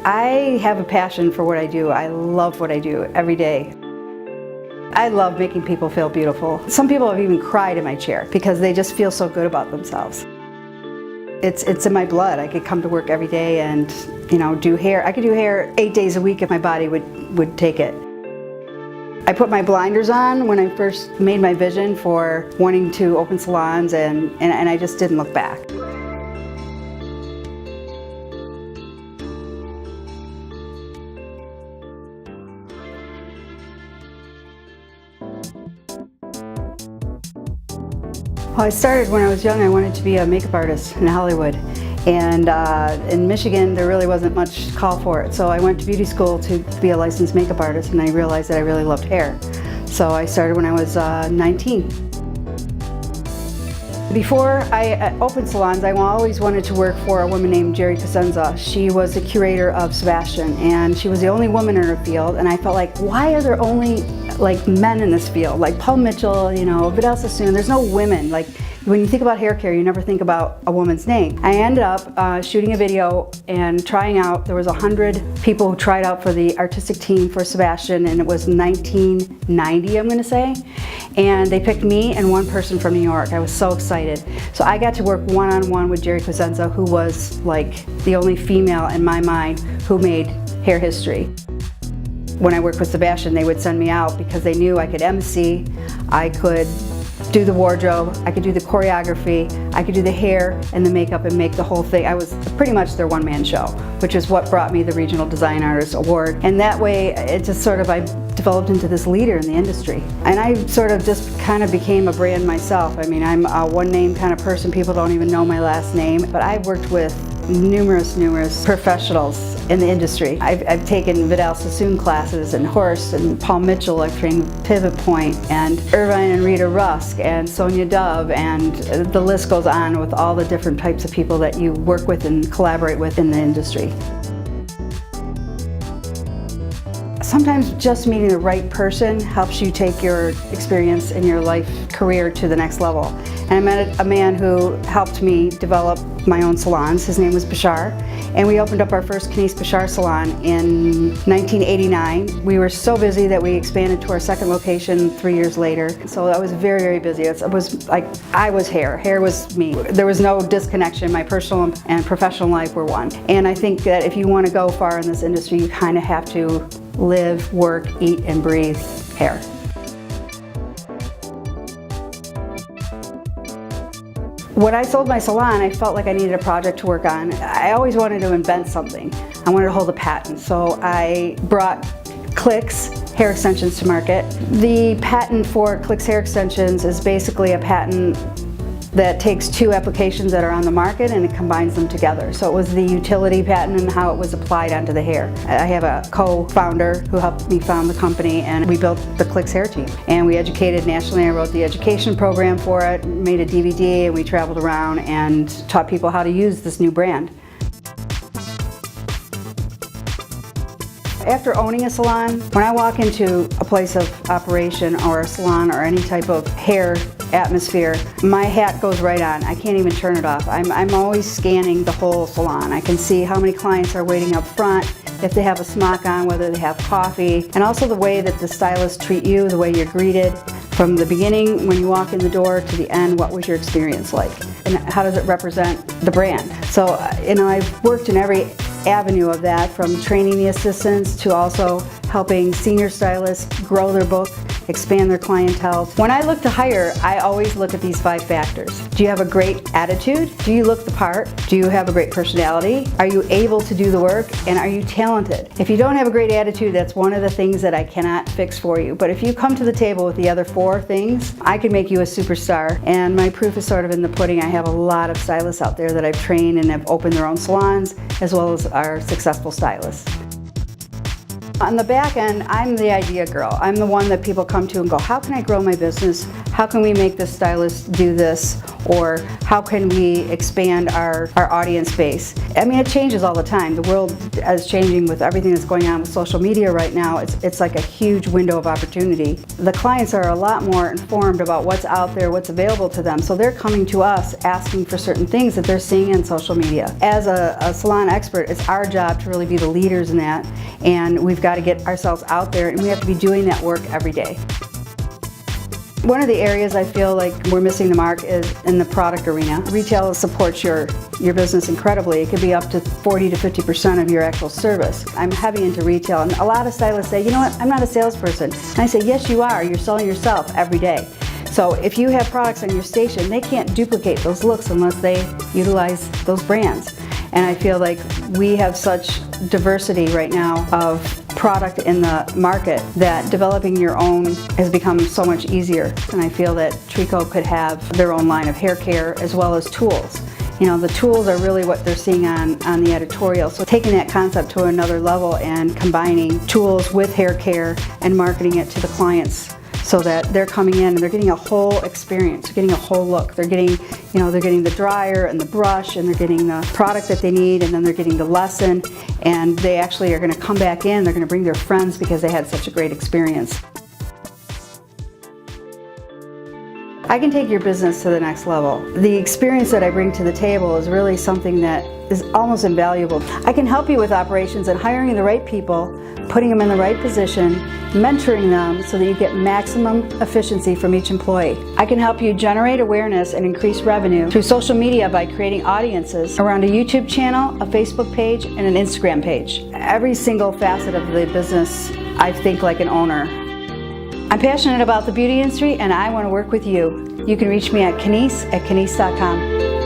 I have a passion for what I do. I love what I do every day. I love making people feel beautiful. Some people have even cried in my chair because they just feel so good about themselves. It's in my blood. I could come to work every day and, do hair. I could do hair 8 days a week if my body would take it. I put my blinders on when I first made my vision for wanting to open salons, and I just didn't look back. Well, I started when I was young. I wanted to be a makeup artist in Hollywood. And in Michigan, there really wasn't much call for it. So I went to beauty school to be a licensed makeup artist, and I realized that I really loved hair. So I started when I was 19. Before I opened salons, I always wanted to work for a woman named Jerry Cosenza. She was the curator of Sebastian, and she was the only woman in her field. And I felt like, why are there only men in this field? Like Paul Mitchell, Vidal Sassoon. There's no women. When you think about hair care, you never think about a woman's name. I ended up shooting a video and trying out. There was 100 people who tried out for the artistic team for Sebastian, and it was 1990, I'm gonna say. And they picked me and one person from New York. I was so excited. So I got to work one-on-one with Jerry Cosenza, who was the only female in my mind who made hair history. When I worked with Sebastian, they would send me out because they knew I could MC, I could do the wardrobe, I could do the choreography, I could do the hair and the makeup and make the whole thing. I was pretty much their one-man show, which is what brought me the Regional Design Artist Award. And that way, it just I developed into this leader in the industry. And I just kind of became a brand myself. I mean, I'm a one-name kind of person. People don't even know my last name. But I've worked with numerous professionals in the industry. I've taken Vidal Sassoon classes and Horst and Paul Mitchell. I've trained Pivot Point and Irvine and Rita Rusk and Sonia Dove, and the list goes on with all the different types of people that you work with and collaborate with in the industry. Sometimes just meeting the right person helps you take your experience in your life career to the next level. And I met a man who helped me develop my own salons. His name was Bashar, and we opened up our first Kennice Bashar salon in 1989. We were so busy that we expanded to our second location 3 years later. So I was very busy. It was like I was hair. Hair was me. There was no disconnection. My personal and professional life were one. And I think that if you want to go far in this industry, you kind of have to live, work, eat, and breathe hair. When I sold my salon, I felt like I needed a project to work on. I always wanted to invent something. I wanted to hold a patent, so I brought Clicks hair extensions to market. The patent for Clicks hair extensions is basically a patent that takes two applications that are on the market and it combines them together. So it was the utility patent and how it was applied onto the hair. I have a co-founder who helped me found the company, and we built the Clicks hair team. And we educated nationally. I wrote the education program for it, made a DVD, and we traveled around and taught people how to use this new brand. After owning a salon, when I walk into a place of operation or a salon or any type of hair atmosphere, my hat goes right on. I can't even turn it off. I'm always scanning the whole salon. I can see how many clients are waiting up front, if they have a smock on, whether they have coffee, and also the way that the stylists treat you, the way you're greeted. From the beginning, when you walk in the door, to the end, what was your experience like? And how does it represent the brand? So, I've worked in every avenue of that, from training the assistants to also helping senior stylists grow their book, expand their clientele. When I look to hire, I always look at these 5 factors. Do you have a great attitude? Do you look the part? Do you have a great personality? Are you able to do the work? And are you talented? If you don't have a great attitude, that's one of the things that I cannot fix for you. But if you come to the table with the other 4 things, I can make you a superstar. And my proof is sort of in the pudding. I have a lot of stylists out there that I've trained and have opened their own salons, as well as our successful stylists. On the back end, I'm the idea girl. I'm the one that people come to and go, how can I grow my business? How can we make this stylist do this? Or how can we expand our audience base? I mean, it changes all the time. The world is changing with everything that's going on with social media right now. It's like a huge window of opportunity. The clients are a lot more informed about what's out there, what's available to them. So they're coming to us asking for certain things that they're seeing in social media. As a salon expert, it's our job to really be the leaders in that. And we've got to get ourselves out there, and we have to be doing that work every day. One of the areas I feel like we're missing the mark is in the product arena. Retail supports your business incredibly. It could be up to 40 to 50% of your actual service. I'm heavy into retail, and a lot of stylists say, you know what, I'm not a salesperson. And I say, yes you are, you're selling yourself every day. So if you have products on your station, they can't duplicate those looks unless they utilize those brands. And I feel like we have such diversity right now of product in the market that developing your own has become so much easier. And I feel that Trico could have their own line of hair care as well as tools. You know, the tools are really what they're seeing on the editorial. So taking that concept to another level and combining tools with hair care and marketing it to the clients, so that they're coming in and they're getting a whole experience, they're getting a whole look. They're getting, you know, they're getting the dryer and the brush, and they're getting the product that they need, and then they're getting the lesson, and they actually are going to come back in, they're going to bring their friends because they had such a great experience. I can take your business to the next level. The experience that I bring to the table is really something that is almost invaluable. I can help you with operations and hiring the right people, putting them in the right position, mentoring them so that you get maximum efficiency from each employee. I can help you generate awareness and increase revenue through social media by creating audiences around a YouTube channel, a Facebook page, and an Instagram page. Every single facet of the business, I think like an owner. I'm passionate about the beauty industry, and I want to work with you. You can reach me at Kennice@kennice.com.